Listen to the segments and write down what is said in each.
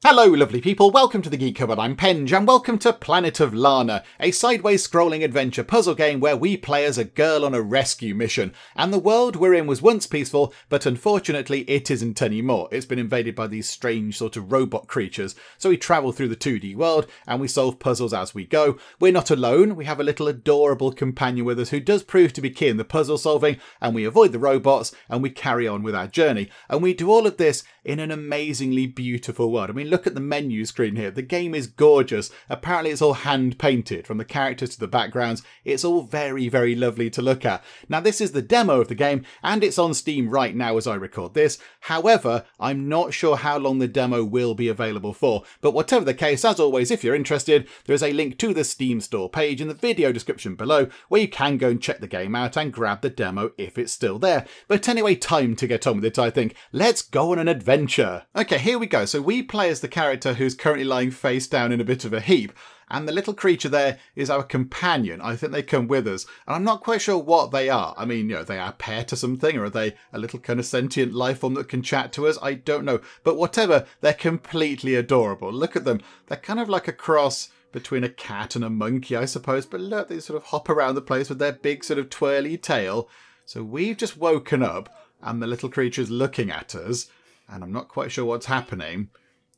Hello lovely people, welcome to the Geek Cupboard, I'm Penge, and welcome to Planet of Lana, a sideways scrolling adventure puzzle game where we play as a girl on a rescue mission, and the world we're in was once peaceful, but unfortunately it isn't anymore. It's been invaded by these strange sort of robot creatures, so we travel through the 2D world and we solve puzzles as we go. We're not alone, we have a little adorable companion with us who does prove to be key in the puzzle solving, and we avoid the robots and we carry on with our journey, and we do all of this in an amazingly beautiful world. I mean, look at the menu screen here. The game is gorgeous. Apparently it's all hand painted from the characters to the backgrounds. It's all very, very lovely to look at. Now this is the demo of the game and it's on Steam right now as I record this. However, I'm not sure how long the demo will be available for. But whatever the case, as always, if you're interested, there is a link to the Steam store page in the video description below where you can go and check the game out and grab the demo if it's still there. But anyway, time to get on with it, I think. Let's go on an adventure. Okay, here we go. So we play as the character who's currently lying face down in a bit of a heap. And the little creature there is our companion. I think they come with us. And I'm not quite sure what they are. I mean, you know, they are a pair to something, or are they a little kind of sentient life form that can chat to us? I don't know. But whatever, they're completely adorable. Look at them. They're kind of like a cross between a cat and a monkey, I suppose. But look, they sort of hop around the place with their big sort of twirly tail. So we've just woken up and the little creature's looking at us. And I'm not quite sure what's happening.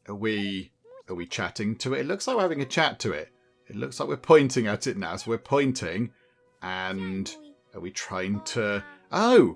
Are we chatting to it? It looks like we're having a chat to it. It looks like we're pointing at it now. So we're pointing. And are we trying to... Oh,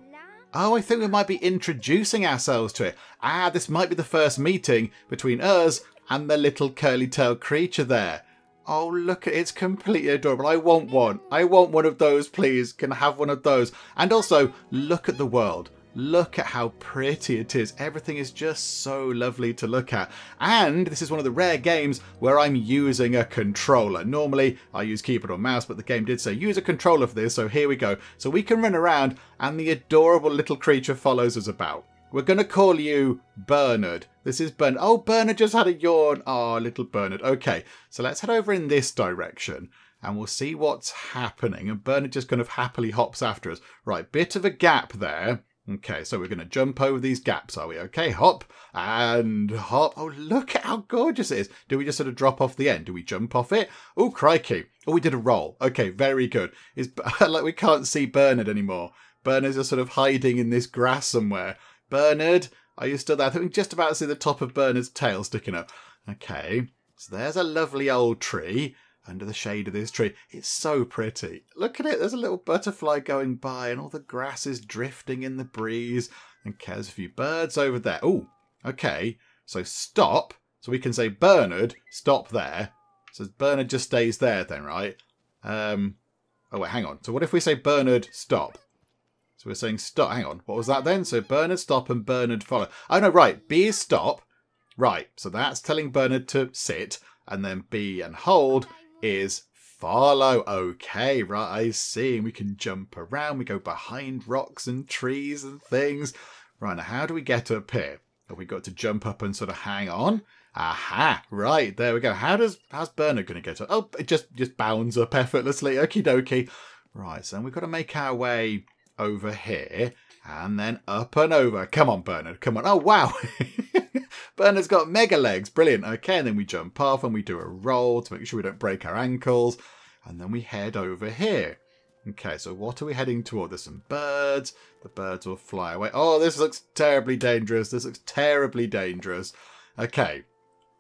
I think we might be introducing ourselves to it. Ah, this might be the first meeting between us and the little curly-tailed creature there. Oh, look at it. It's completely adorable. I want one. I want one of those, please. Can I have one of those? And also, look at the world. Look at how pretty it is. Everything is just so lovely to look at. And this is one of the rare games where I'm using a controller. Normally, I use keyboard or mouse, but the game did say use a controller for this, so here we go. So we can run around and the adorable little creature follows us about. We're going to call you Bernard. This is Bernard. Oh, Bernard just had a yawn. Oh, little Bernard. Okay, so let's head over in this direction and we'll see what's happening. And Bernard just kind of happily hops after us. Right, bit of a gap there. Okay, so we're going to jump over these gaps, are we? Okay, hop and hop. Oh, look at how gorgeous it is. Do we just sort of drop off the end? Do we jump off it? Oh, crikey. Oh, we did a roll. Okay, very good. It's like we can't see Bernard anymore. Bernard's just sort of hiding in this grass somewhere. Bernard, are you still there? I think we can just about see the top of Bernard's tail sticking up. Okay, so there's a lovely old tree under the shade of this tree. It's so pretty. Look at it. There's a little butterfly going by and all the grass is drifting in the breeze. And there's a few birds over there. Oh, okay. So stop. So we can say, Bernard, stop there. So Bernard just stays there then, right? Oh, wait, hang on. So what if we say, Bernard, stop? So we're saying stop. Hang on. What was that then? So Bernard, stop, and Bernard, follow. Oh, no, right. B is stop. Right. So that's telling Bernard to sit. And then B and hold is follow. Okay, right, I see. We can jump around. We go behind rocks and trees and things. Right, now how do we get up here? Have we got to jump up and sort of hang on? Aha, right, there we go. How's Bernard going to get up? Oh, it just bounds up effortlessly. Okie dokie. Right, so we've got to make our way over here and then up and over. Come on, Bernard, come on. Oh, wow. Bernard's got mega legs. Brilliant. Okay, and then we jump off and we do a roll to make sure we don't break our ankles. And then we head over here. Okay, so what are we heading toward? There's some birds. The birds will fly away. Oh, this looks terribly dangerous. This looks terribly dangerous. Okay,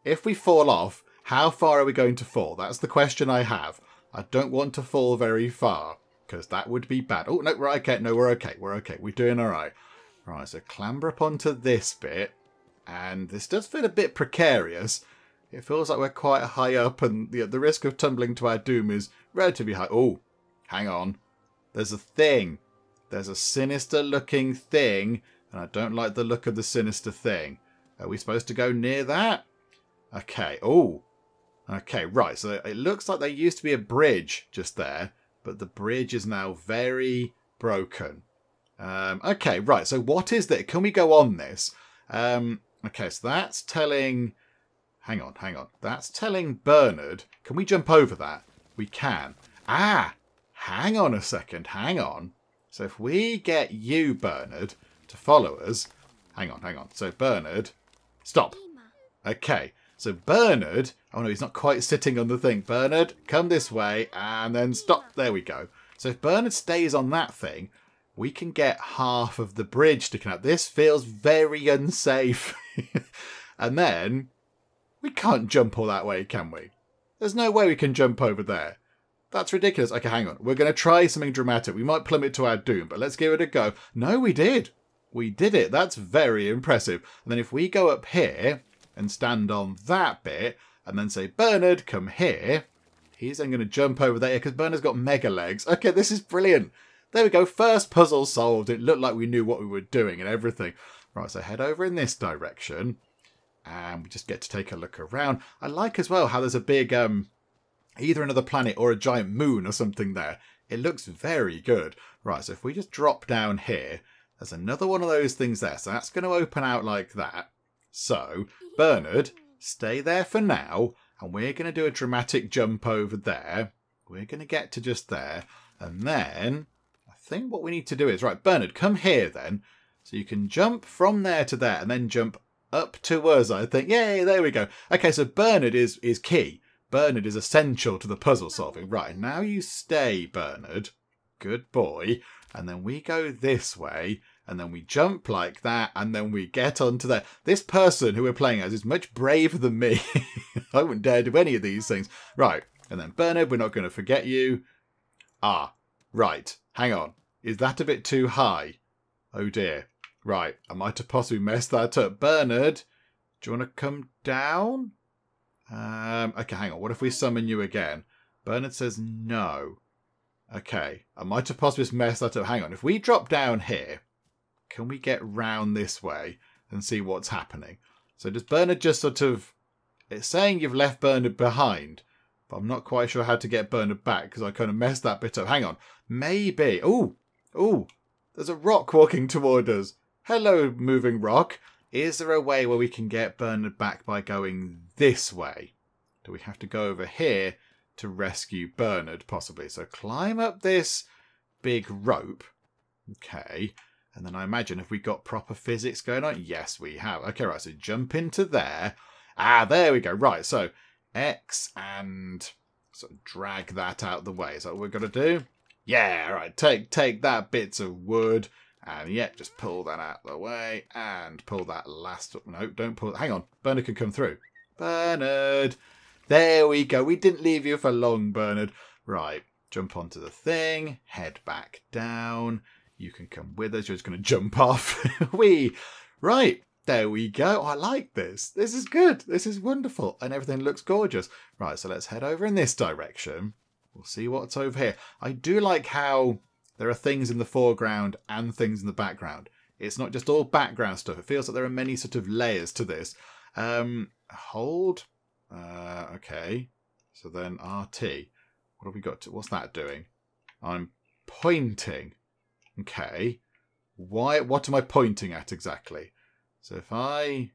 if we fall off, how far are we going to fall? That's the question I have. I don't want to fall very far because that would be bad. Oh, no, we're okay. No, we're okay. We're okay. We're doing all right. Right, so clamber up onto this bit. And this does feel a bit precarious. It feels like we're quite high up and the risk of tumbling to our doom is relatively high. Oh, hang on. There's a thing. There's a sinister looking thing. And I don't like the look of the sinister thing. Are we supposed to go near that? Okay. Oh. Okay, right. So it looks like there used to be a bridge just there. But the bridge is now very broken. Okay, right. So what is that? Can we go on this? Okay, so that's telling... Hang on. That's telling Bernard... Can we jump over that? We can. Ah! Hang on a second. Hang on. So if we get you, Bernard, to follow us... Hang on. So Bernard... Stop. Okay. So Bernard, oh no, he's not quite sitting on the thing. Bernard, come this way and then stop. There we go. So if Bernard stays on that thing, we can get half of the bridge sticking out. This feels very unsafe. And then we can't jump all that way, can we? There's no way we can jump over there. That's ridiculous. Okay, hang on. We're going to try something dramatic. We might plummet to our doom, but let's give it a go. No, we did. We did it. That's very impressive. And then if we go up here and stand on that bit and then say, Bernard, come here. He's then going to jump over there because Bernard's got mega legs. Okay, this is brilliant. There we go. First puzzle solved. It looked like we knew what we were doing and everything. Right, so head over in this direction. And we just get to take a look around. I like as well how there's a big... either another planet or a giant moon or something there. It looks very good. Right, so if we just drop down here, there's another one of those things there. So that's going to open out like that. So, Bernard, stay there for now. And we're going to do a dramatic jump over there. We're going to get to just there. And then, I think what we need to do is... Right, Bernard, come here then. So you can jump from there to there and then jump up to us, I think. Yay, there we go. Okay, so Bernard is key. Bernard is essential to the puzzle solving. Right, now you stay, Bernard. Good boy. And then we go this way. And then we jump like that. And then we get onto there. This person who we're playing as is much braver than me. I wouldn't dare do any of these things. Right. And then Bernard, we're not going to forget you. Ah, right. Hang on. Is that a bit too high? Oh dear. Right. I might have possibly messed that up. Bernard, do you want to come down? Okay, hang on. What if we summon you again? Bernard says no. Okay, I might have possibly messed that up. Hang on. If we drop down here, can we get round this way and see what's happening? So does Bernard just sort of... It's saying you've left Bernard behind, but I'm not quite sure how to get Bernard back because I kind of messed that bit up. Hang on. Maybe... Ooh, there's a rock walking toward us. Hello, moving rock. Is there a way where we can get Bernard back by going this way? Do we have to go over here to rescue Bernard, possibly? So climb up this big rope. Okay. And then I imagine if we got proper physics going on. Yes, we have. Okay, right. So jump into there. Ah, there we go. Right. So X and sort of drag that out the way. Is that what we're going to do? Yeah, right. Take that bits of wood. And yeah, just pull that out of the way and pull that last... No, don't pull... Hang on. Bernard can come through. Bernard. There we go. We didn't leave you for long, Bernard. Right. Jump onto the thing. Head back down. You can come with us. You're just going to jump off. Right. There we go. I like this. This is good. This is wonderful. And everything looks gorgeous. Right. So let's head over in this direction. We'll see what's over here. I do like how... There are things in the foreground and things in the background. It's not just all background stuff. It feels like there are many sort of layers to this. Hold. Okay. So then RT. What have we got to... What's that doing? I'm pointing. Okay. Why? What am I pointing at exactly? So if I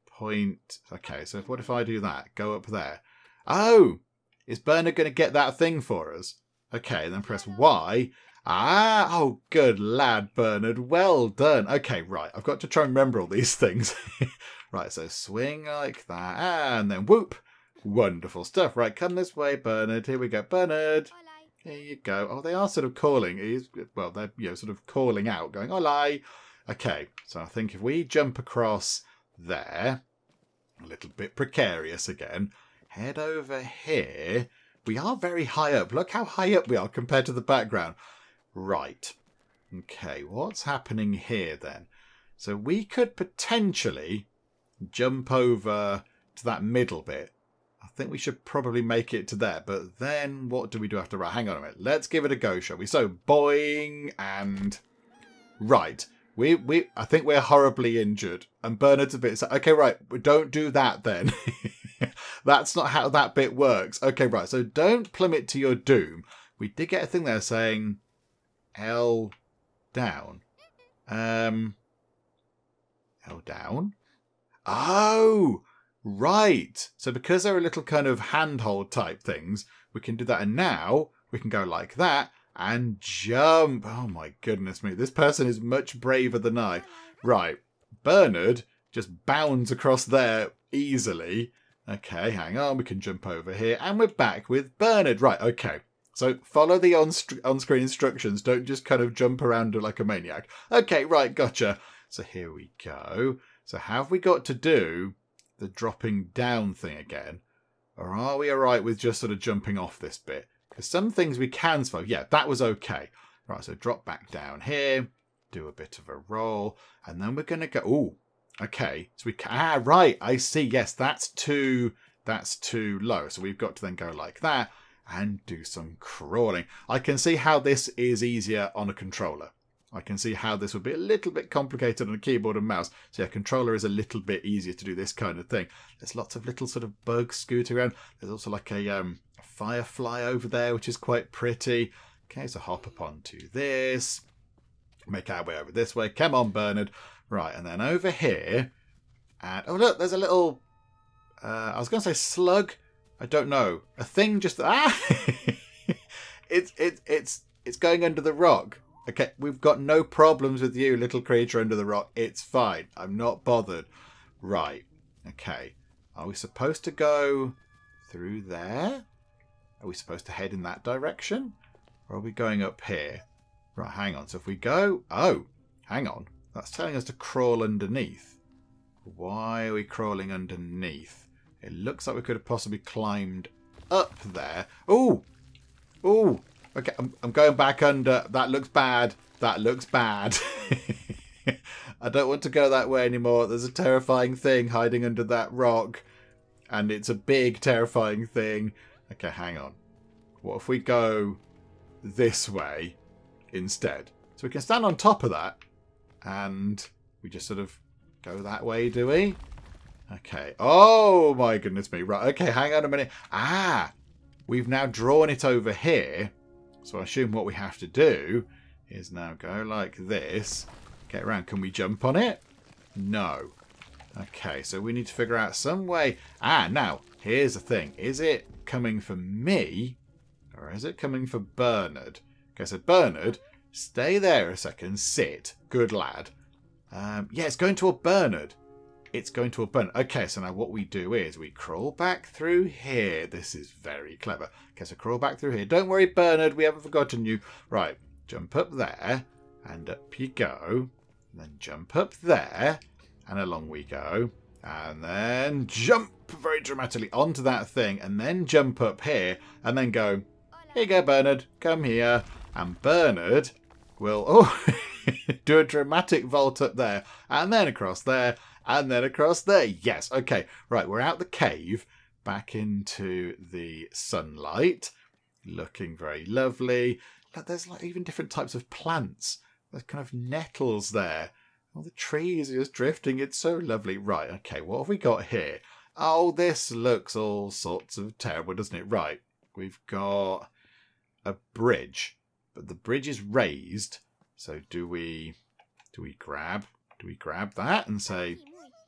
point... Okay, so what if I do that? Go up there. Oh! Is Bernard going to get that thing for us? Okay, then press Y... Ah, oh, good lad, Bernard. Well done. Okay, right. I've got to try and remember all these things. Right, so swing like that. And then whoop. Wonderful stuff. Right, come this way, Bernard. Here we go. Bernard. Here you go. Oh, they are sort of calling. Well, they're sort of calling out, going, Olay. Okay, so I think if we jump across there, a little bit precarious again, head over here. We are very high up. Look how high up we are compared to the background. Right. Okay, what's happening here then? So we could potentially jump over to that middle bit. I think we should probably make it to there. But then what do we do after? Right, hang on a minute. Let's give it a go, shall we? So boing and... Right. I think we're horribly injured. And Bernard's a bit... Okay, right. Don't do that then. That's not how that bit works. Okay, right. So don't plummet to your doom. We did get a thing there saying... L down. L down? Oh, right. So because they're a little kind of handhold type things, we can do that. And now we can go like that and jump. Oh my goodness me. This person is much braver than I. Right. Bernard just bounds across there easily. Okay, hang on. We can jump over here. And we're back with Bernard. Right, okay. So follow the on-screen instructions. Don't just kind of jump around like a maniac. Okay, right, gotcha. So here we go. So have we got to do the dropping down thing again? Or are we all right with just sort of jumping off this bit? Because some things we can slow. Yeah, that was okay. Right, so drop back down here. Do a bit of a roll. And then we're going to go... Ooh, okay. So we can... Ah, right, I see. Yes, that's too low. So we've got to then go like that and do some crawling. I can see how this is easier on a controller. I can see how this would be a little bit complicated on a keyboard and mouse. So yeah, controller is a little bit easier to do this kind of thing. There's lots of little sort of bugs scooting around. There's also like a firefly over there, which is quite pretty. Okay, so hop up onto this. Make our way over this way. Come on, Bernard. Right, and then over here. And oh, look, there's a little... I was going to say slug. I don't know. A thing just... Ah! It's going under the rock. Okay, we've got no problems with you, little creature under the rock. It's fine. I'm not bothered. Right. Okay. Are we supposed to go through there? Are we supposed to head in that direction? Or are we going up here? Right, hang on. So if we go... Oh, hang on. That's telling us to crawl underneath. Why are we crawling underneath? It looks like we could have possibly climbed up there. Oh! Oh! Okay, I'm going back under. That looks bad. That looks bad. I don't want to go that way anymore. There's a terrifying thing hiding under that rock. And it's a big, terrifying thing. Okay, hang on. What if we go this way instead? So we can stand on top of that. And we just sort of go that way, do we? Okay. Oh, my goodness me. Right, okay, hang on a minute. Ah! We've now drawn it over here. So I assume what we have to do is now go like this. Get around. Can we jump on it? No. Okay, so we need to figure out some way. Ah, now, here's the thing. Is it coming for me or is it coming for Bernard? Okay, so Bernard, stay there a second. Sit. Good lad. Yeah, it's going toward Bernard. It's going to a burn. Okay, so now what we do is we crawl back through here. This is very clever. Okay, so crawl back through here. Don't worry, Bernard, we haven't forgotten you. Right, jump up there, and up you go. And then jump up there, and along we go. And then jump very dramatically onto that thing, and then jump up here, and then go, here you go, Bernard, come here. And Bernard will do a dramatic vault up there, and then across there, and then across there. Yes, okay. Right, we're out the cave, back into the sunlight. Looking very lovely. Look, there's like even different types of plants. There's kind of nettles there. All the trees are just drifting. It's so lovely. Right, okay, what have we got here? Oh, this looks all sorts of terrible, doesn't it? Right, we've got a bridge, but the bridge is raised. So do we grab that and say,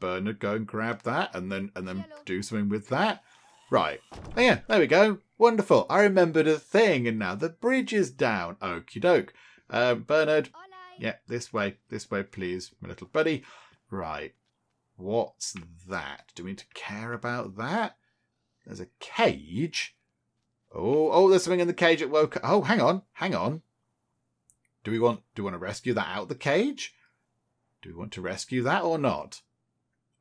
Bernard, go and grab that, and then do something with that? Right. Oh yeah, there we go. Wonderful. I remembered a thing, and now the bridge is down. Okie doke. Bernard. Yeah, this way, please, my little buddy. Right. What's that? Do we need to care about that? There's a cage. Oh, there's something in the cage that woke up. Oh, hang on. Do we want to rescue that out of the cage? Do we want to rescue that or not?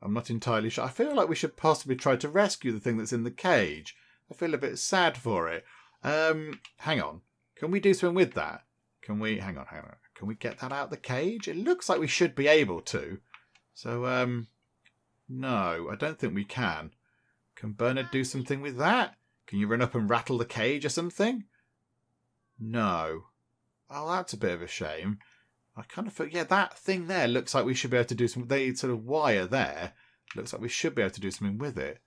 I'm not entirely sure. I feel like we should possibly try to rescue the thing that's in the cage. I feel a bit sad for it. Hang on. Can we do something with that? Can we... Hang on. Can we get that out of the cage? It looks like we should be able to. So, no, I don't think we can. Can Bernard do something with that? Can you run up and rattle the cage or something? No. Oh, that's a bit of a shame. I kind of feel, yeah, that thing there looks like we should be able to do something. The sort of wire there looks like we should be able to do something with it.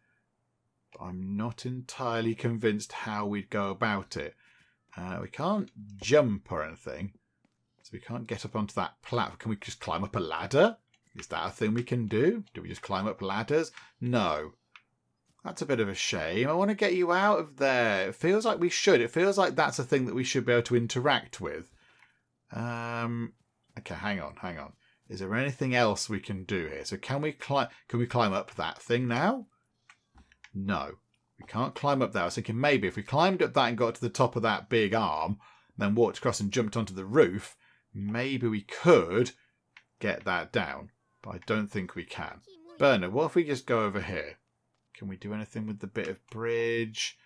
But I'm not entirely convinced how we'd go about it. We can't jump or anything. So we can't get up onto that platform. Can we just climb up a ladder? Is that a thing we can do? Do we just climb up ladders? No. That's a bit of a shame. I want to get you out of there. It feels like we should. It feels like that's a thing that we should be able to interact with. Okay, hang on. Is there anything else we can do here? So can we climb up that thing now? No. We can't climb up there. I was thinking maybe if we climbed up that and got to the top of that big arm, then walked across and jumped onto the roof, maybe we could get that down. But I don't think we can. Bernard, what if we just go over here? Can we do anything with the bit of bridge?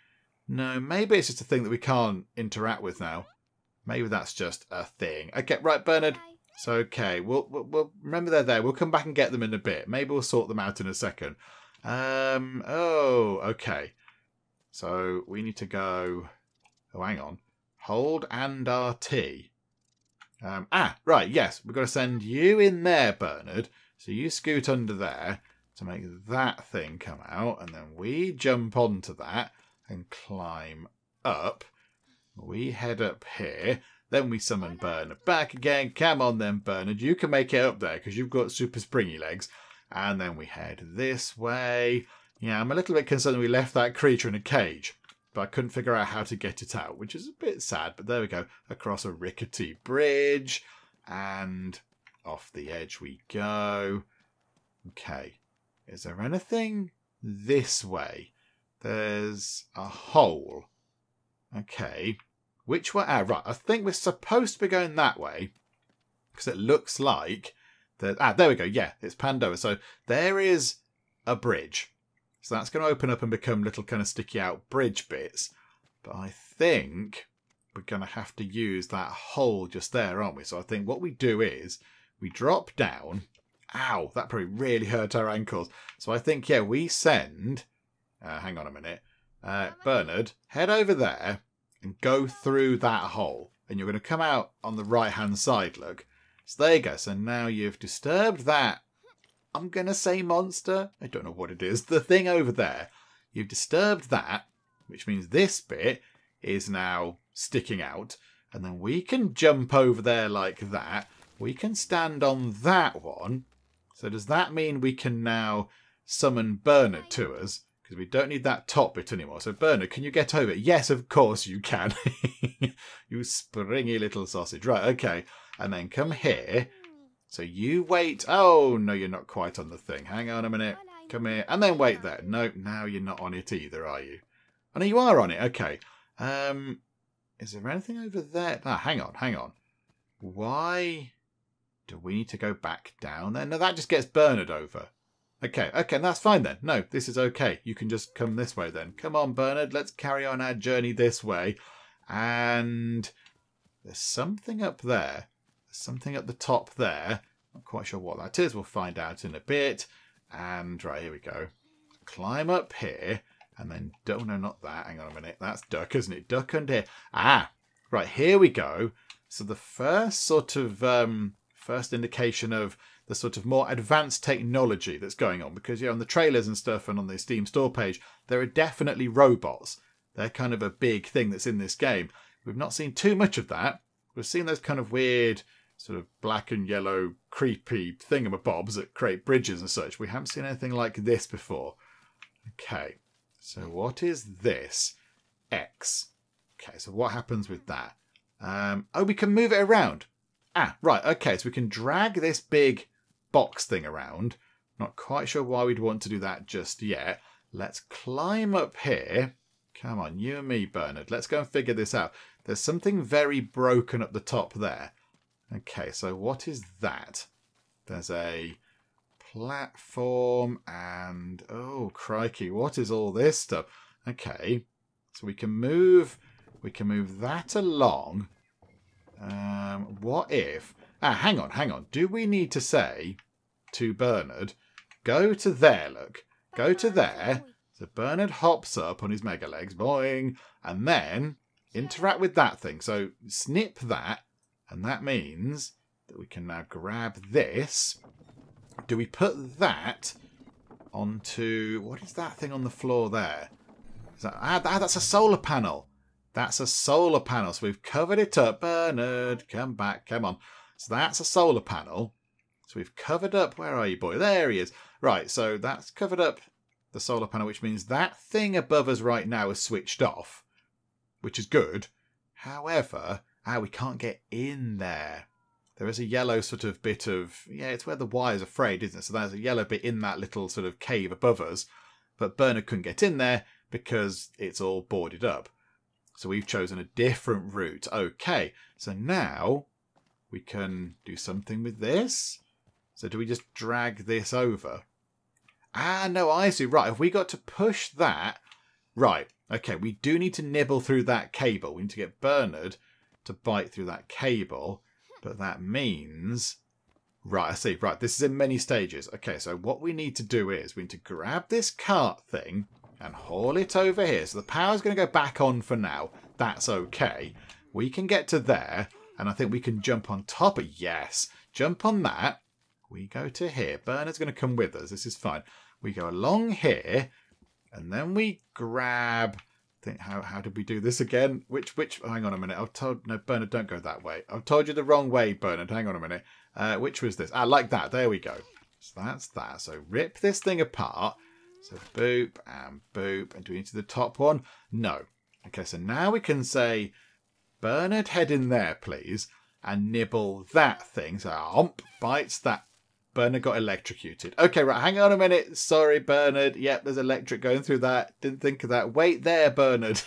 No, maybe it's just a thing that we can't interact with now. Maybe that's just a thing. Okay, right, Bernard. It's okay. We'll remember they're there. We'll come back and get them in a bit. Maybe we'll sort them out in a second. Oh, okay. So we need to go... Oh, hang on. Hold and RT. Right, yes. We've got to send you in there, Bernard. So you scoot under there to make that thing come out. And then we jump onto that and climb up. We head up here. Then we summon Bernard back again. Come on then, Bernard. You can make it up there because you've got super springy legs. And then we head this way. Yeah, I'm a little bit concerned that we left that creature in a cage. But I couldn't figure out how to get it out, which is a bit sad. But there we go. Across a rickety bridge. And off the edge we go. Okay. Is there anything this way? There's a hole. Okay. Which way? Right. I think we're supposed to be going that way. Because it looks like... there we go. Yeah, it's panned over. So there is a bridge. So that's going to open up and become little kind of sticky out bridge bits. But I think we're going to have to use that hole just there, aren't we? So I think what we do is we drop down. Ow, that probably really hurt our ankles. So I think, yeah, we send... hang on a minute. Bernard, head over there and go through that hole. And you're going to come out on the right-hand side, look. So there you go. So now you've disturbed that, I'm going to say monster. I don't know what it is. The thing over there. You've disturbed that, which means this bit is now sticking out. And then we can jump over there like that. We can stand on that one. So does that mean we can now summon Bernard to us? Because we don't need that top bit anymore. So Bernard, can you get over it? Yes, of course you can. You springy little sausage. Right, okay. And then come here. So you wait. Oh, no, you're not quite on the thing. Hang on a minute. Come here. And then wait there. No, now you're not on it either, are you? Oh, no, you are on it. Okay. Is there anything over there? Hang on. Why do we need to go back down there? No, that just gets Bernard over. Okay, that's fine then. No, this is okay. You can just come this way then. Come on, Bernard. Let's carry on our journey this way. And there's something up there. Something at the top there. Not quite sure what that is. We'll find out in a bit. And right, here we go. Climb up here. And then, no, not that. Hang on a minute. That's duck, isn't it? Duck under here. Right, here we go. So the first sort of, first indication of the sort of more advanced technology that's going on. Because, on the trailers and stuff and on the Steam store page, there are definitely robots. They're kind of a big thing that's in this game. We've not seen too much of that. We've seen those kind of weird, sort of black and yellow, creepy thingamabobs that create bridges and such. We haven't seen anything like this before. Okay, so what is this? X. Okay, so what happens with that? Oh, we can move it around. Right, okay, so we can drag this big box thing around. Not quite sure why we'd want to do that just yet. Let's climb up here. Come on, you and me, Bernard. Let's go and figure this out. There's something very broken at the top there. Okay, so what is that? There's a platform and... oh, crikey, what is all this stuff? Okay, so we can move that along. What if... hang on. Do we need to say to Bernard, go to there, look. Go to there. So Bernard hops up on his mega legs, boing, and then interact with that thing. So snip that, and that means that we can now grab this. Do we put that onto... what is that thing on the floor there? Is that, that's a solar panel. That's a solar panel. So we've covered it up. Bernard, come back. Come on. So that's a solar panel. So we've covered up... where are you, boy? There he is. Right, so that's covered up the solar panel, which means that thing above us right now is switched off, which is good. However, we can't get in there. There is a yellow sort of bit of... yeah, it's where the wire's are frayed, isn't it? So there's a yellow bit in that little sort of cave above us. but Bernard couldn't get in there because it's all boarded up. So we've chosen a different route. Okay, so now we can do something with this. So do we just drag this over? Ah, no, I see. Right, have we got to push that? Right, okay, we do need to nibble through that cable. We need to get Bernard to bite through that cable. But that means... Right, I see. Right, this is in many stages. Okay, so what we need to do is we need to grab this cart thing and haul it over here. So the power's going to go back on for now. That's okay. We can get to there, and I think we can jump on top of... Yes, jump on that. We go to here. Bernard's going to come with us. This is fine. We go along here, and then we grab... How did we do this again? Which? Hang on a minute. No, Bernard, don't go that way. I've told you the wrong way, Bernard. Hang on a minute. Which was this? Like that. There we go. So that's that. So rip this thing apart. So boop and boop. And do we need to the top one? No. Okay, so now we can say, Bernard, head in there, please. And nibble that thing. So bites that. Bernard got electrocuted. Okay, right, hang on a minute. Sorry, Bernard. Yep, there's electric going through that. Didn't think of that. Wait there, Bernard.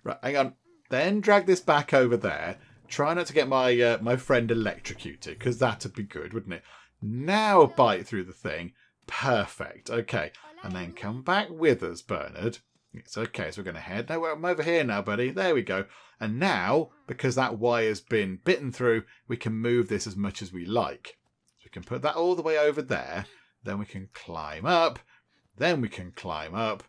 Right, hang on. Then drag this back over there. Try not to get my my friend electrocuted, because that'd be good, wouldn't it? Now bite through the thing. Perfect. Okay, and then come back with us, Bernard. It's okay, so we're going to head. No, I'm over here now, buddy. There we go. And now, because that wire's been bitten through, we can move this as much as we like. We can put that all the way over there. Then we can climb up. Then we can climb up.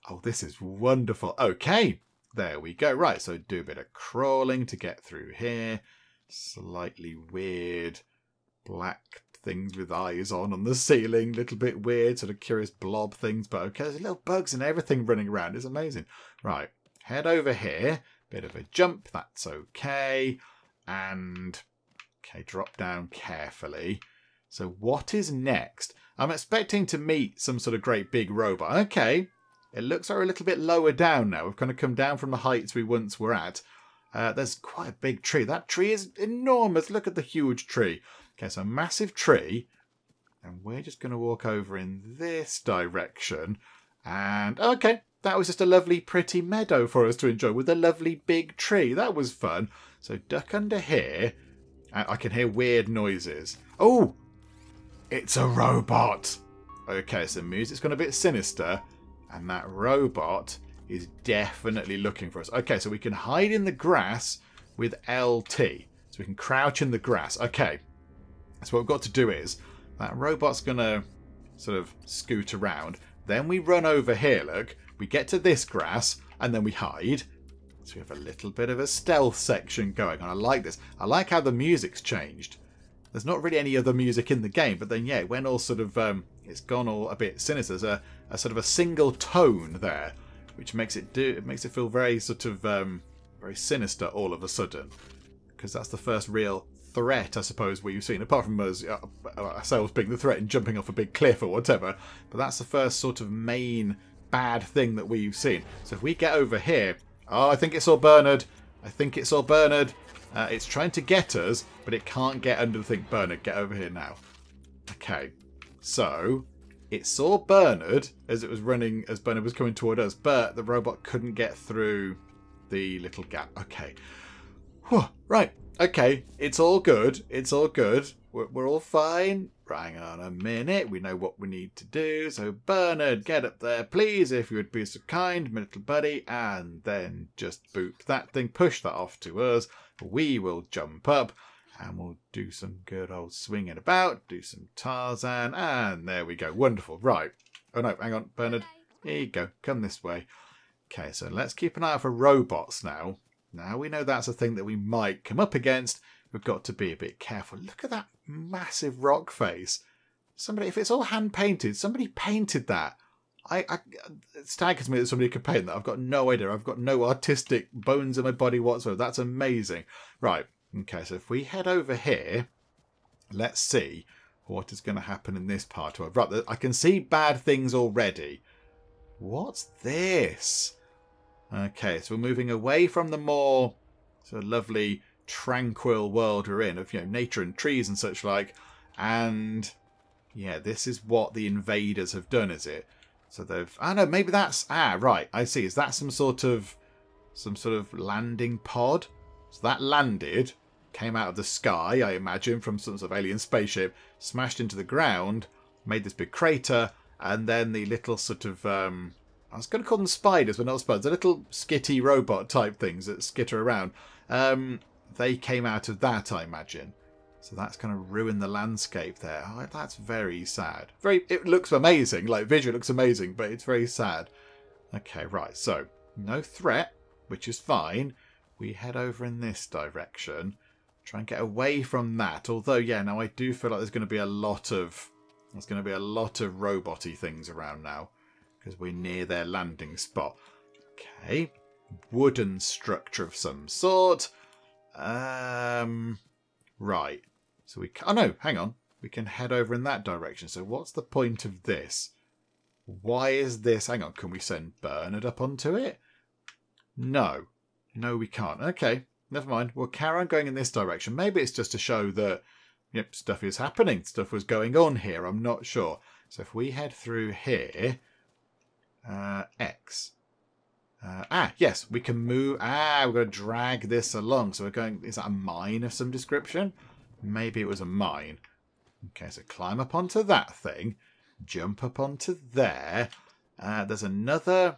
Oh, this is wonderful. Okay, there we go. Right, so do a bit of crawling to get through here. Slightly weird black things with eyes on the ceiling. Little bit weird, sort of curious blob things. But okay, there's little bugs and everything running around. It's amazing. Right, head over here. Bit of a jump. That's okay. And, okay, drop down carefully. So what is next? I'm expecting to meet some sort of great big robot. Okay, it looks like we're a little bit lower down now. We've kind of come down from the heights we once were at. There's quite a big tree. That tree is enormous. Look at the huge tree. Okay, so a massive tree. And we're just going to walk over in this direction. And, okay, that was just a lovely, pretty meadow for us to enjoy with a lovely big tree. That was fun. So duck under here. I can hear weird noises. Oh! It's a robot. Okay, so music's gone a bit sinister. And that robot is definitely looking for us. Okay, so we can hide in the grass with LT. So we can crouch in the grass. Okay. So what we've got to do is, that robot's going to sort of scoot around. Then we run over here, look. We get to this grass, and then we hide. So we have a little bit of a stealth section going on. I like this. I like how the music's changed. There's not really any other music in the game, but then, yeah, it went all sort of, it's gone all a bit sinister. There's a sort of a single tone there, which makes it feel very sort of, very sinister all of a sudden. Because that's the first real threat, I suppose, we've seen, apart from us, ourselves being the threat and jumping off a big cliff or whatever. But that's the first sort of main bad thing that we've seen. So if we get over here, oh, I think it saw Bernard. I think it saw Bernard. It's trying to get us, but it can't get under the thing. Bernard, get over here now. Okay, so it saw Bernard as it was running, as Bernard was coming toward us, but the robot couldn't get through the little gap. Okay, whew, right. Okay, it's all good. It's all good. We're all fine. Hang on a minute. We know what we need to do. So Bernard, get up there, please, if you would be so kind, my little buddy. And then just boop that thing, push that off to us. We will jump up and we'll do some good old swinging about, do some Tarzan, and there we go. Wonderful. Right. Oh no, hang on, Bernard. Here you go. Come this way. Okay, so let's keep an eye out for robots now. Now we know that's a thing that we might come up against. We've got to be a bit careful. Look at that massive rock face. Somebody, if it's all hand painted, somebody painted that. It staggers me that somebody could paint that. I've got no idea. I've got no artistic bones in my body whatsoever. That's amazing. Right. Okay, so if we head over here, let's see what is going to happen in this part. Right, I can see bad things already. What's this? Okay, so we're moving away from the more sort of lovely, tranquil world we're in of, you know, nature and trees and such like. And yeah, this is what the invaders have done, is it? So they've... Oh, no, maybe that's... Ah, right. I see. Is that some sort of landing pod? So that landed, came out of the sky, I imagine, from some sort of alien spaceship, smashed into the ground, made this big crater, and then the little sort of... I was going to call them spiders, but not spiders. The little skitty robot type things that skitter around. They came out of that, I imagine. So that's going to ruin the landscape there. Oh, that's very sad. It looks amazing. Like, visual looks amazing, but it's very sad. Okay, right. So, no threat, which is fine. We head over in this direction. Try and get away from that. Although, yeah, now I do feel like there's going to be a lot of... There's going to be a lot of robot-y things around now. Because we're near their landing spot. Okay. Wooden structure of some sort. Right. So we... Oh, no, hang on. We can head over in that direction. So what's the point of this? Why is this... Hang on, can we send Bernard up onto it? No. No, we can't. Okay, never mind. We'll carry on going in this direction. Maybe it's just to show that, yep, stuff is happening. Stuff was going on here. I'm not sure. So if we head through here... X. Yes, we can move... we're going to drag this along. So we're going... Is that a mine of some description? Maybe it was a mine. Okay, so climb up onto that thing. Jump up onto there. There's another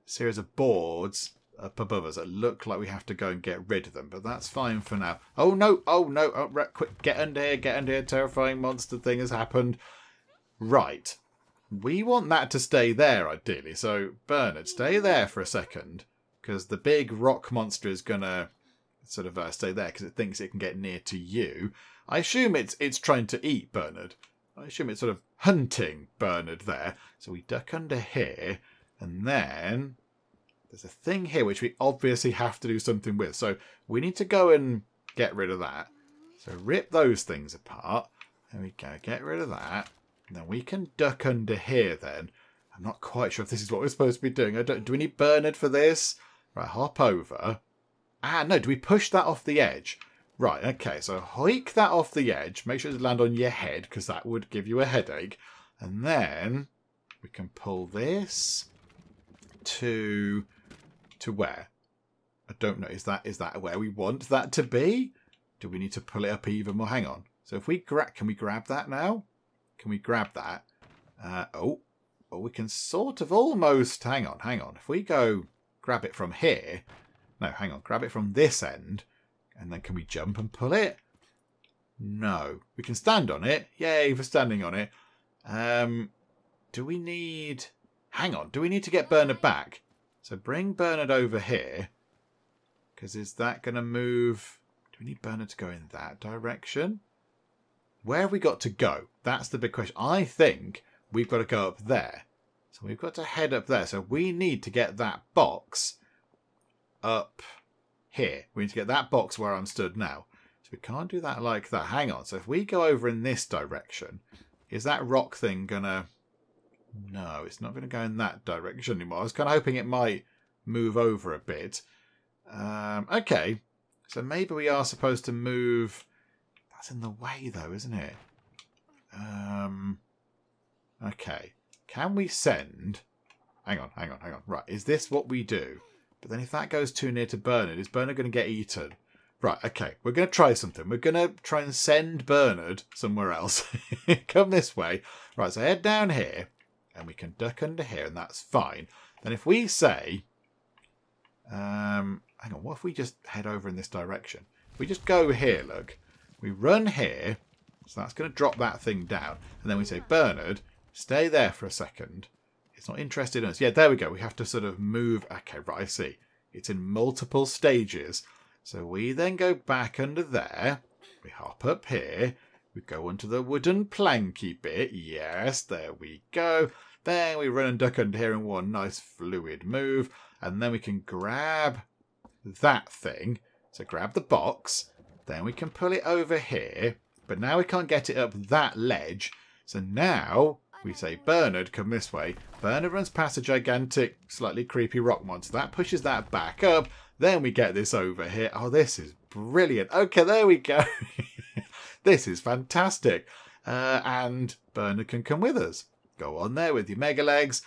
series of boards up above us that look like we have to go and get rid of them. But that's fine for now. Oh, no. Oh, no. Oh, right, quick. Get under here. Get under here. Terrifying monster thing has happened. Right. We want that to stay there, ideally. So, Bernard, stay there for a second. Because the big rock monster is going to sort of stay there because it thinks it can get near to you. I assume it's trying to eat Bernard. I assume it's sort of hunting Bernard there. So we duck under here. And then there's a thing here which we obviously have to do something with. So we need to go and get rid of that. So rip those things apart. There we go. Get rid of that. And then we can duck under here then. I'm not quite sure if this is what we're supposed to be doing. Do we need Bernard for this? Right, hop over. No, do we push that off the edge? Right, okay, so hike that off the edge. Make sure it land on your head, because that would give you a headache. And then we can pull this to where? I don't know. Is that where we want that to be? Do we need to pull it up even more? Hang on. So if we can we grab that now? Can we grab that? We can sort of almost... Hang on. If we go grab it from here... No, hang on. Grab it from this end. And then can we jump and pull it? No. We can stand on it. Yay for standing on it. Do we need... Hang on. Do we need to get Bernard back? So bring Bernard over here. Because is that going to move... Do we need Bernard to go in that direction? Where have we got to go? That's the big question. I think we've got to go up there. So we've got to head up there. So we need to get that box... up here. We need to get that box where I'm stood now. So we can't do that like that. Hang on. So if we go over in this direction, is that rock thing gonna... No, it's not going to go in that direction anymore. I was kind of hoping it might move over a bit. Okay. So maybe we are supposed to move... That's in the way though, isn't it? Okay. Can we send... Hang on. Right, is this what we do? But then if that goes too near to Bernard, is Bernard going to get eaten? Right, okay. We're going to try something. We're going to try and send Bernard somewhere else. Come this way. Right, so head down here. And we can duck under here, and that's fine. Then if we say... hang on, what if we just head over in this direction? If we just go here, look. We run here. So that's going to drop that thing down. And then we say, Bernard, stay there for a second. It's not interested in us. Yeah, there we go. We have to sort of move. Okay, right, I see. It's in multiple stages. So we then go back under there. We hop up here. We go onto the wooden planky bit. Yes, there we go. Then we run and duck under here in one nice fluid move. And then we can grab that thing. So grab the box. Then we can pull it over here. But now we can't get it up that ledge. So now... we say, Bernard, come this way. Bernard runs past a gigantic, slightly creepy rock monster. That pushes that back up. Then we get this over here. Oh, this is brilliant. Okay, there we go. This is fantastic. And Bernard can come with us. Go on there with your mega legs.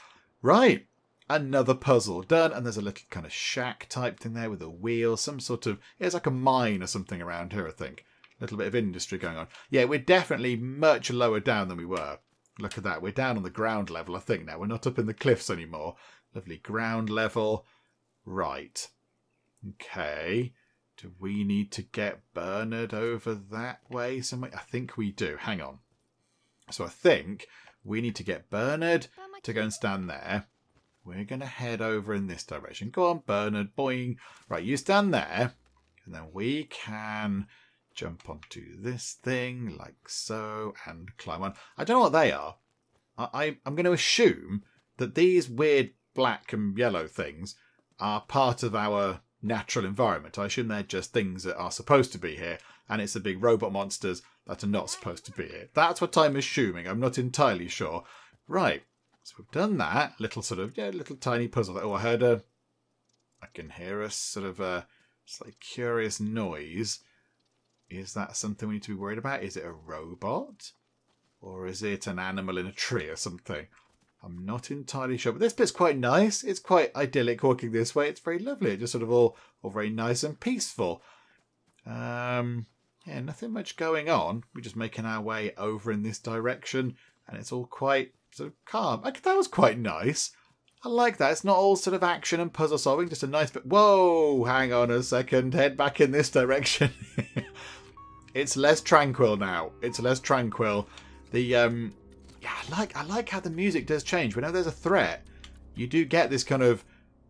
Right. Another puzzle done, and there's a little kind of shack type thing there with a wheel, some sort of, it's like a mine or something around here, I think. A little bit of industry going on. Yeah, we're definitely much lower down than we were. Look at that, we're down on the ground level, I think now. We're not up in the cliffs anymore. Lovely ground level. Right. Okay. Do we need to get Bernard over that way somewhere? I think we do. Hang on. So I think we need to get Bernard to go and stand there. We're going to head over in this direction. Go on, Bernard. Boing. Right, you stand there. And then we can jump onto this thing like so and climb on. I don't know what they are. I'm going to assume that these weird black and yellow things are part of our natural environment. I assume they're just things that are supposed to be here. And it's the big robot monsters that are not supposed to be here. That's what I'm assuming. I'm not entirely sure. Right. So we've done that little sort of, yeah, little tiny puzzle. Oh, I can hear a sort of a slightly curious noise. Is that something we need to be worried about? Is it a robot? Or is it an animal in a tree or something? I'm not entirely sure. But this bit's quite nice. It's quite idyllic walking this way. It's very lovely. It's just sort of all very nice and peaceful. Yeah, nothing much going on. We're just making our way over in this direction. And it's all quite sort of calm. That was quite nice. I like that. It's not all sort of action and puzzle solving. Just a nice bit. Whoa, hang on a second. Head back in this direction. It's less tranquil now. It's less tranquil. The yeah, I like how the music does change. Whenever there's a threat, you do get this kind of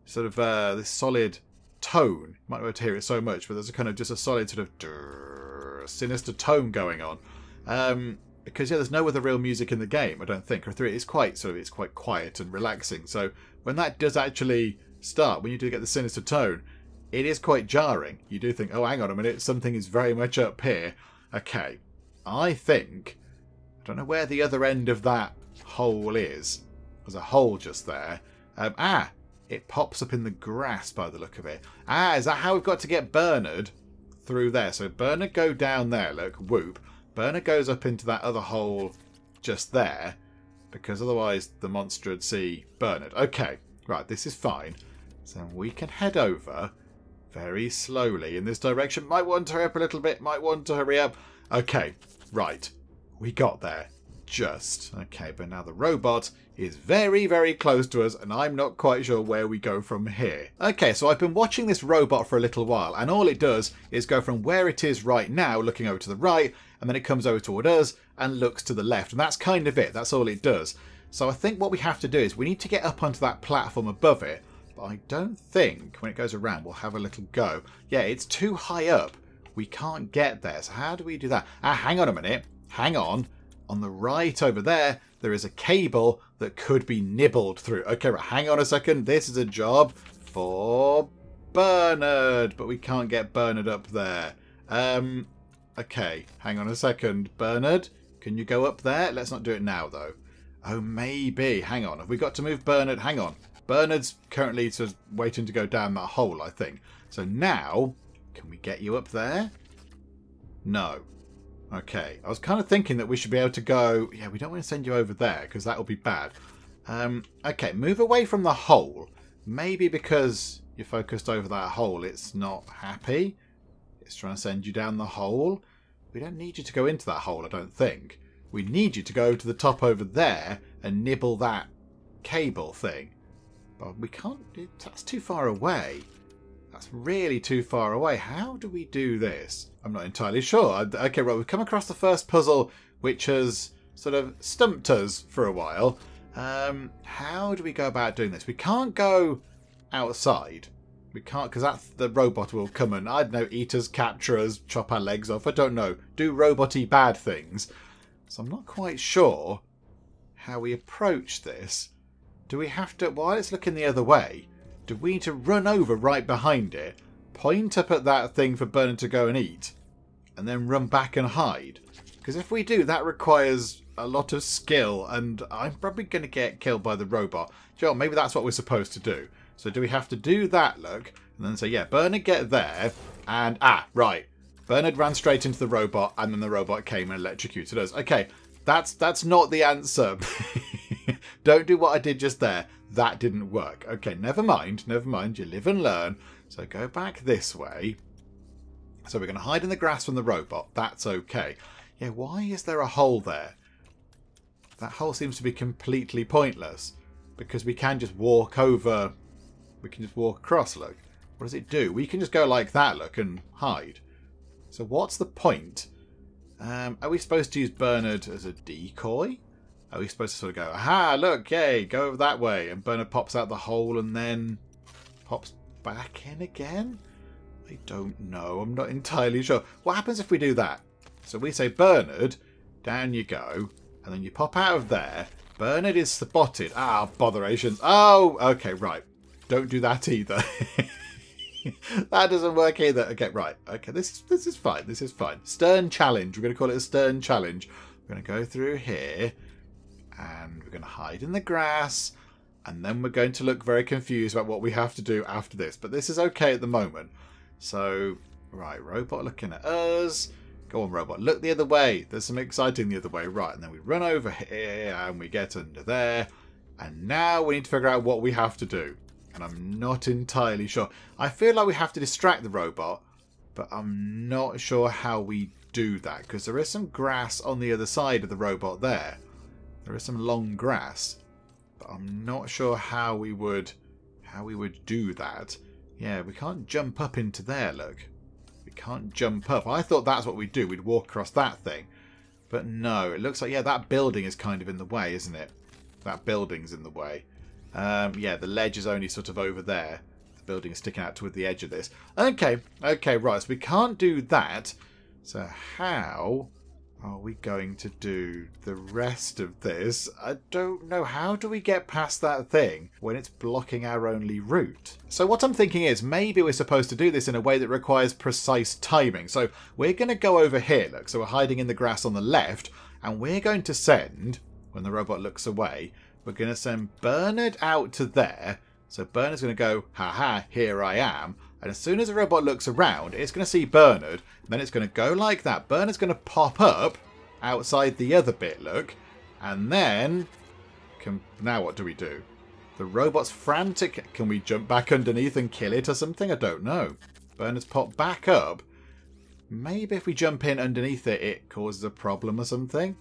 sort of this solid tone. You might not be able to hear it so much, but there's a kind of just a solid sort of sinister tone going on. Because yeah, there's no other real music in the game, I don't think. Or it's quite quiet and relaxing. So when that does actually start, when you do get the sinister tone, it is quite jarring. You do think, oh, hang on a minute, something is very much up here. Okay, I think, I don't know where the other end of that hole is. There's a hole just there. It pops up in the grass by the look of it. Is that how we've got to get Bernard through there? So Bernard go down there, look, whoop. Bernard goes up into that other hole just there, because otherwise the monster would see Bernard. Okay, right, this is fine. So we can head over very slowly in this direction. Might want to hurry up a little bit, might want to hurry up. Okay, right, we got there. Just. Okay, but now the robot is very, very close to us, and I'm not quite sure where we go from here. Okay, so I've been watching this robot for a little while, and all it does is go from where it is right now, looking over to the right, and then it comes over toward us and looks to the left, and that's kind of it. That's all it does. So I think what we have to do is we need to get up onto that platform above it, but I don't think when it goes around we'll have a little go. Yeah, it's too high up. We can't get there, so how do we do that? Hang on a minute. Hang on. On the right over there, there is a cable that could be nibbled through. Okay, right, hang on a second. This is a job for Bernard, but we can't get Bernard up there. Okay, hang on a second. Bernard, can you go up there? Let's not do it now, though. Oh, maybe. Hang on. Have we got to move Bernard? Hang on. Bernard's currently sort of waiting to go down that hole, I think. So now, can we get you up there? No. Okay, I was kind of thinking that we should be able to go... Yeah, we don't want to send you over there, because that will be bad. Okay, move away from the hole. Maybe because you're focused over that hole, it's not happy. It's trying to send you down the hole. We don't need you to go into that hole, I don't think. We need you to go to the top over there and nibble that cable thing. But we can't... That's too far away. That's really too far away. How do we do this? I'm not entirely sure. Okay, right, we've come across the first puzzle, which has sort of stumped us for a while. How do we go about doing this? We can't go outside. We can't, because that's the robot will come and, I don't know, eat us, capture us, chop our legs off. I don't know. Do robot-y bad things. So I'm not quite sure how we approach this. Do we have to, while it's looking the other way, do we need to run over right behind it, point up at that thing for Bernard to go and eat, and then run back and hide? Because if we do, that requires a lot of skill, and I'm probably going to get killed by the robot. Joe, maybe that's what we're supposed to do. So do we have to do that, look, and then say, yeah, Bernard, get there, and, right. Bernard ran straight into the robot, and then the robot came and electrocuted us. Okay, that's not the answer. Don't do what I did just there. That didn't work. Okay, never mind. Never mind. You live and learn. So go back this way. So we're going to hide in the grass from the robot. That's okay. Yeah, why is there a hole there? That hole seems to be completely pointless. Because we can just walk over. We can just walk across, look. What does it do? We can just go like that, look, and hide. So what's the point? Are we supposed to use Bernard as a decoy? Are we supposed to sort of go, aha, look, yay, go over that way. And Bernard pops out the hole and then pops back in again? I don't know. I'm not entirely sure. What happens if we do that? So we say, Bernard, down you go. And then you pop out of there. Bernard is spotted. Ah, botherations. Oh, okay, right. Don't do that either. That doesn't work either. Okay, right. Okay, this is fine. This is fine. Stern challenge. We're going to call it a stern challenge. We're going to go through here. And we're going to hide in the grass. And then we're going to look very confused about what we have to do after this. But this is okay at the moment. So, right, robot looking at us. Go on, robot. Look the other way. There's some exciting the other way. Right, and then we run over here and we get under there. And now we need to figure out what we have to do. And I'm not entirely sure. I feel like we have to distract the robot. But I'm not sure how we do that. Because there is some grass on the other side of the robot there. There is some long grass. But I'm not sure how we would do that. Yeah, we can't jump up into there, look. We can't jump up. I thought that's what we'd do. We'd walk across that thing. But no, it looks like, yeah, that building is kind of in the way, isn't it? That building's in the way. Yeah, the ledge is only sort of over there. The building is sticking out toward the edge of this. Okay, okay, right. So we can't do that. So how are we going to do the rest of this? I don't know. How do we get past that thing when it's blocking our only route? So what I'm thinking is maybe we're supposed to do this in a way that requires precise timing. So we're going to go over here, look. So we're hiding in the grass on the left, and we're going to send, when the robot looks away, we're going to send Bernard out to there. So Bernard's going to go, haha, here I am. And as soon as the robot looks around, it's going to see Bernard. And then it's going to go like that. Bernard's going to pop up outside the other bit, look. And then, now what do we do? The robot's frantic. Can we jump back underneath and kill it or something? I don't know. Bernard's popped back up. Maybe if we jump in underneath it, it causes a problem or something.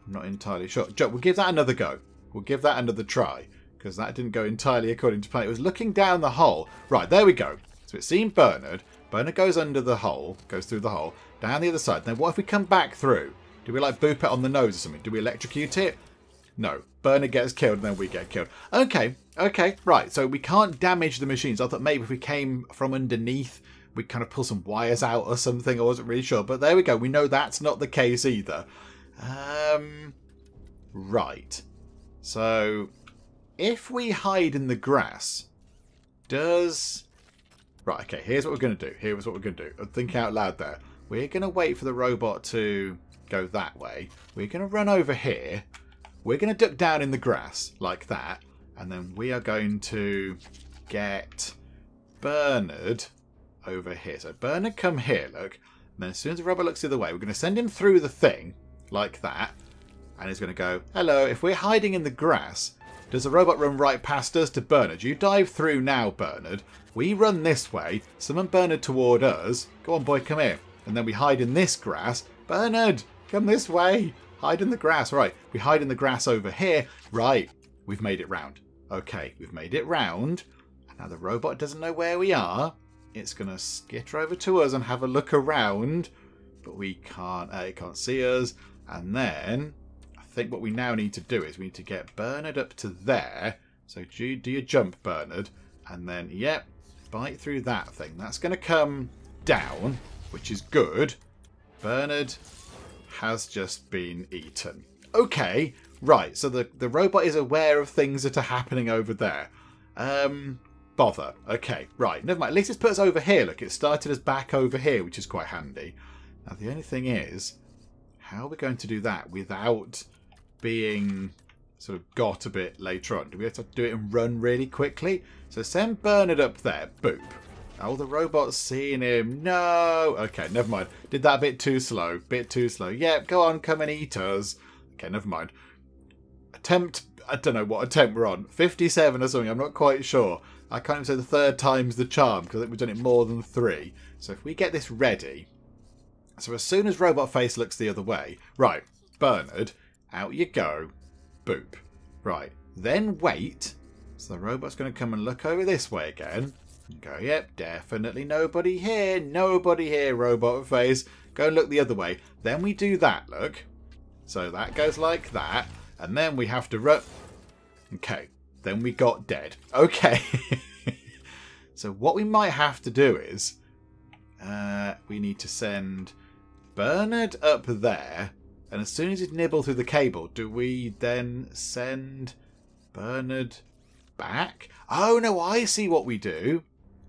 I'm not entirely sure. We'll give that another go. We'll give that another try. Because that didn't go entirely according to plan. It was looking down the hole. Right, there we go. So it's seen Bernard. Bernard goes under the hole. Goes through the hole. Down the other side. Then what if we come back through? Do we like boop it on the nose or something? Do we electrocute it? No. Bernard gets killed and then we get killed. Okay. Okay. Right. So we can't damage the machines. I thought maybe if we came from underneath, we'd kind of pull some wires out or something. I wasn't really sure. But there we go. We know that's not the case either. Right. So if we hide in the grass, does... Right, okay, here's what we're going to do. Here's what we're going to do. I'm thinking out loud there. We're going to wait for the robot to go that way. We're going to run over here. We're going to duck down in the grass like that. And then we are going to get Bernard over here. So Bernard, come here, look. And then as soon as the robot looks the other way, we're going to send him through the thing like that. And he's going to go, hello, if we're hiding in the grass, does the robot run right past us to Bernard? You dive through now, Bernard. We run this way, summon Bernard toward us. Go on, boy, come here. And then we hide in this grass. Bernard, come this way. Hide in the grass. Right, we hide in the grass over here. Right, we've made it round. Okay, we've made it round. Now the robot doesn't know where we are. It's going to skitter over to us and have a look around. But we can't, it can't see us. And then I think what we now need to do is we need to get Bernard up to there. So do your jump, Bernard. And then, yep, bite through that thing. That's going to come down, which is good. Bernard has just been eaten. Okay, right. So the robot is aware of things that are happening over there. Bother. Okay, right. Never mind. At least it's put us over here. Look, it started us back over here, which is quite handy. Now, the only thing is, how are we going to do that without being sort of got a bit later on? Do we have to do it and run really quickly? So send Bernard up there. Boop. Oh, the robot's seeing him. No. Okay, never mind. Did that a bit too slow. Bit too slow. Yep, go on, come and eat us. Okay, never mind. Attempt I don't know what attempt we're on. 57 or something, I'm not quite sure. I can't even say the third time's the charm, because I think we've done it more than 3. So if we get this ready... So as soon as Robot Face looks the other way... Right, Bernard, out you go. Boop. Right, then wait. So the robot's going to come and look over this way again. And go, yep, definitely nobody here. Nobody here, Robot Face. Go and look the other way. Then we do that, look. So that goes like that. And then we have to run... Okay. Then we got dead. Okay. So what we might have to do is... we need to send Bernard up there. And as soon as he's nibbled through the cable, do we then send Bernard back? Oh, no, I see what we do.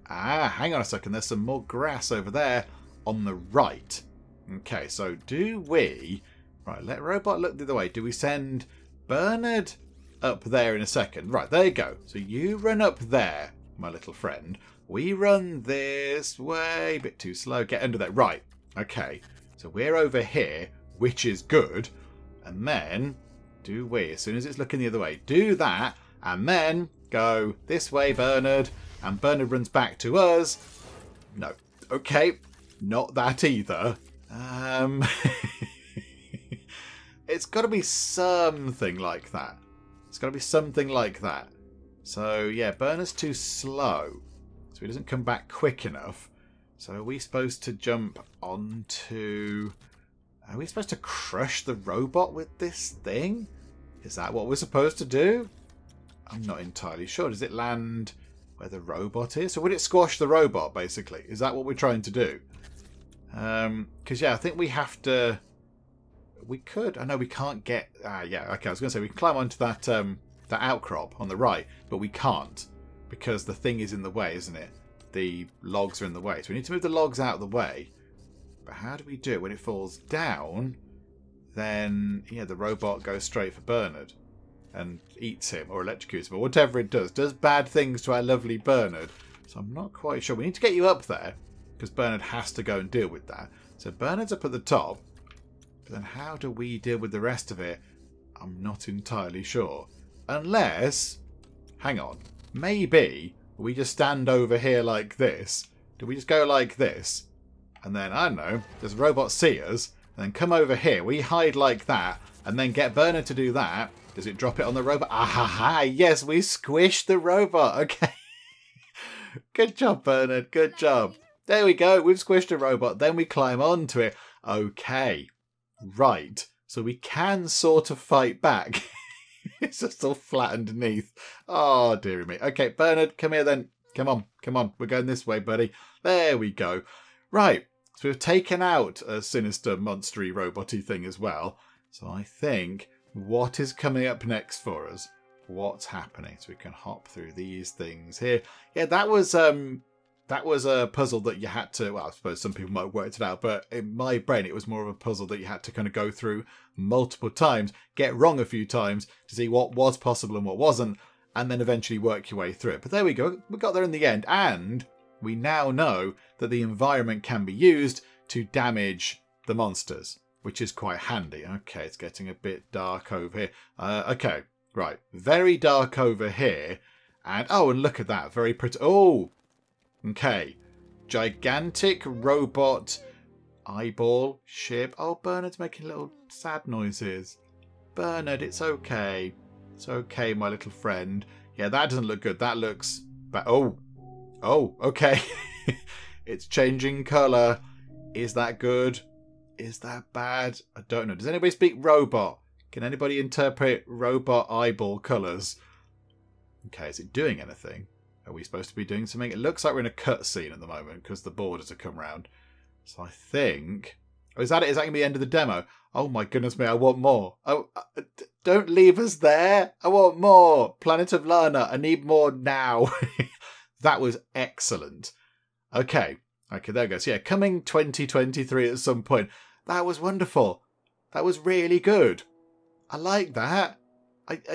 Ah, hang on a second. There's some more grass over there on the right. Okay, so do we... Right, let Robot look the other way. Do we send Bernard up there in a second? Right, there you go. So you run up there, my little friend. We run this way. A bit too slow. Get under there. Right, okay. So we're over here, which is good. And then, do we, as soon as it's looking the other way, do that. And then go this way, Bernard. And Bernard runs back to us. No. Okay. Not that either. It's got to be something like that. It's got to be something like that. So, yeah, Bernard's too slow. So he doesn't come back quick enough. So are we supposed to jump onto... Are we supposed to crush the robot with this thing? Is that what we're supposed to do? I'm not entirely sure. Does it land where the robot is? So would it squash the robot, basically? Is that what we're trying to do? Because, yeah, I think we have to... We could. I know we can't get... yeah, okay, I was going to say we can climb onto that, that outcrop on the right, but we can't because the thing is in the way, isn't it? The logs are in the way. So we need to move the logs out of the way. But how do we do it? When it falls down, then, yeah, the robot goes straight for Bernard and eats him or electrocutes him or whatever it does bad things to our lovely Bernard. So I'm not quite sure. We need to get you up there because Bernard has to go and deal with that. So Bernard's up at the top. But then how do we deal with the rest of it? I'm not entirely sure. Unless, hang on, maybe we just stand over here like this. Do we just go like this? And then, I don't know, does the robot see us? And then come over here. We hide like that. And then get Bernard to do that. Does it drop it on the robot? Ah ha ha, yes, we squished the robot. Okay. Good job, Bernard. Good job. There we go. We've squished a robot. Then we climb onto it. Okay. Right. So we can sort of fight back. It's just all flat underneath. Oh, dearie me. Okay, Bernard, come here then. Come on. Come on. We're going this way, buddy. There we go. Right. So we've taken out a sinister, monstery, robot-y thing as well. So I think what is coming up next for us? What's happening? So we can hop through these things here. Yeah, that was a puzzle that you had to, well, I suppose some people might have worked it out, but in my brain it was more of a puzzle that you had to kind of go through multiple times, get wrong a few times to see what was possible and what wasn't, and then eventually work your way through it. But there we go. We got there in the end, and we now know that the environment can be used to damage the monsters, which is quite handy. Okay, it's getting a bit dark over here. Okay, right. Very dark over here. And, oh, and look at that. Very pretty. Oh, okay. Gigantic robot eyeball ship. Oh, Bernard's making little sad noises. Bernard, it's okay. It's okay, my little friend. Yeah, that doesn't look good. That looks bad. Oh. Oh, okay. It's changing colour. Is that good? Is that bad? I don't know. Does anybody speak robot? Can anybody interpret robot eyeball colours? Okay, is it doing anything? Are we supposed to be doing something? It looks like we're in a cutscene at the moment because the borders have come round. So I think... Oh, is that it? Is that going to be the end of the demo? Oh my goodness me, I want more. Oh, don't leave us there. I want more. Planet of Lana, I need more now. That was excellent. Okay, there it goes. Yeah, coming 2023 at some point. That was wonderful. That was really good. I like that.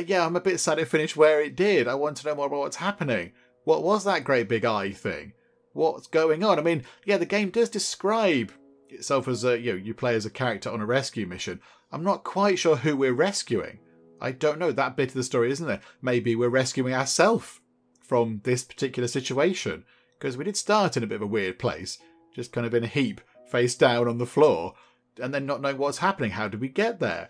Yeah, I'm a bit sad it finished where it did. I want to know more about what's happening. What was that great big eye thing? What's going on? I mean, yeah, the game does describe itself as you play as a character on a rescue mission. I'm not quite sure who we're rescuing. I don't know. That bit of the story, isn't there? Maybe we're rescuing ourselves from this particular situation. Because we did start in a bit of a weird place. Just kind of in a heap, face down on the floor. And then not knowing what's happening. How did we get there?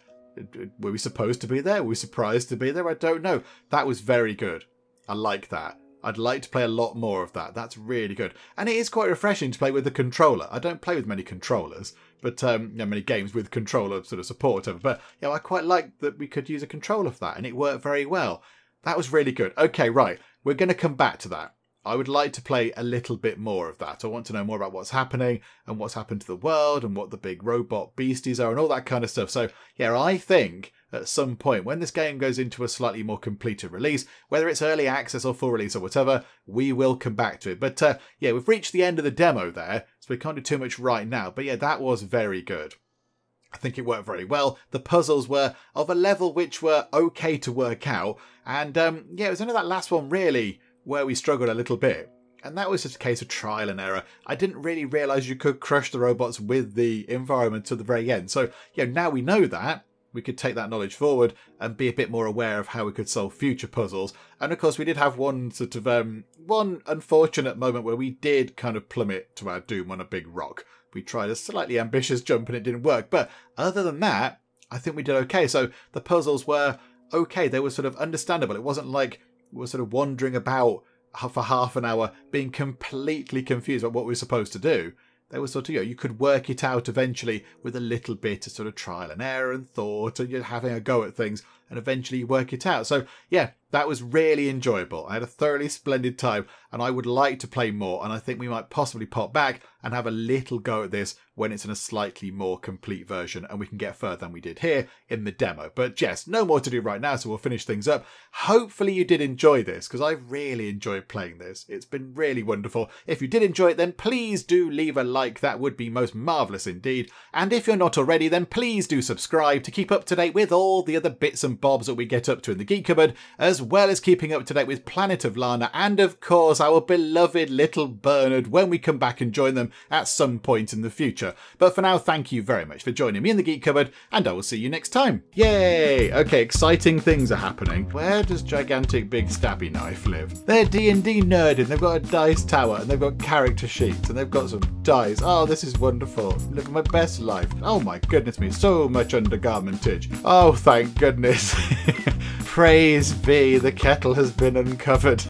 Were we supposed to be there? Were we surprised to be there? I don't know. That was very good. I like that. I'd like to play a lot more of that. That's really good. And it is quite refreshing to play with the controller. I don't play with many controllers, but many games with controller sort of support. But I quite like that we could use a controller for that, and it worked very well. That was really good. Okay, right. We're going to come back to that. I would like to play a little bit more of that. I want to know more about what's happening and what's happened to the world and what the big robot beasties are and all that kind of stuff. So, yeah, I think at some point when this game goes into a slightly more completed release, whether it's early access or full release or whatever, we will come back to it. But, we've reached the end of the demo there, so we can't do too much right now. But, yeah, that was very good. I think it worked very well. The puzzles were of a level which were okay to work out. And, it was only that last one, really, where we struggled a little bit. And that was just a case of trial and error. I didn't really realise you could crush the robots with the environment to the very end. So, now we know that. We could take that knowledge forward and be a bit more aware of how we could solve future puzzles. And of course, we did have one sort of, one unfortunate moment where we did kind of plummet to our doom on a big rock. We tried a slightly ambitious jump and it didn't work. But other than that, I think we did okay. So the puzzles were okay. They were sort of understandable. It wasn't like we were sort of wandering about for half an hour being completely confused about what we were supposed to do. They were sort of, you could work it out eventually with a little bit of sort of trial and error and thought, and you're having a go at things, and eventually you work it out. So, that was really enjoyable. I had a thoroughly splendid time, and I would like to play more, and I think we might possibly pop back and have a little go at this when it's in a slightly more complete version, and we can get further than we did here in the demo. But yes, no more to do right now, so we'll finish things up. Hopefully you did enjoy this, because I really enjoyed playing this. It's been really wonderful. If you did enjoy it, then please do leave a like. That would be most marvellous indeed. And if you're not already, then please do subscribe to keep up to date with all the other bits and bobs that we get up to in the Geek Cupboard, as well as keeping up to date with Planet of Lana and, of course, our beloved little Bernard when we come back and join them at some point in the future. But for now, thank you very much for joining me in the Geek Cupboard, and I will see you next time. Yay! Okay, exciting things are happening. Where does Gigantic Big Stabby Knife live? They're D&D nerding. They've got a dice tower, and they've got character sheets, and they've got some dice. Oh, this is wonderful. Live my best life. Oh my goodness me, so much undergarmentage. Oh, thank goodness. Praise be, the kettle has been uncovered.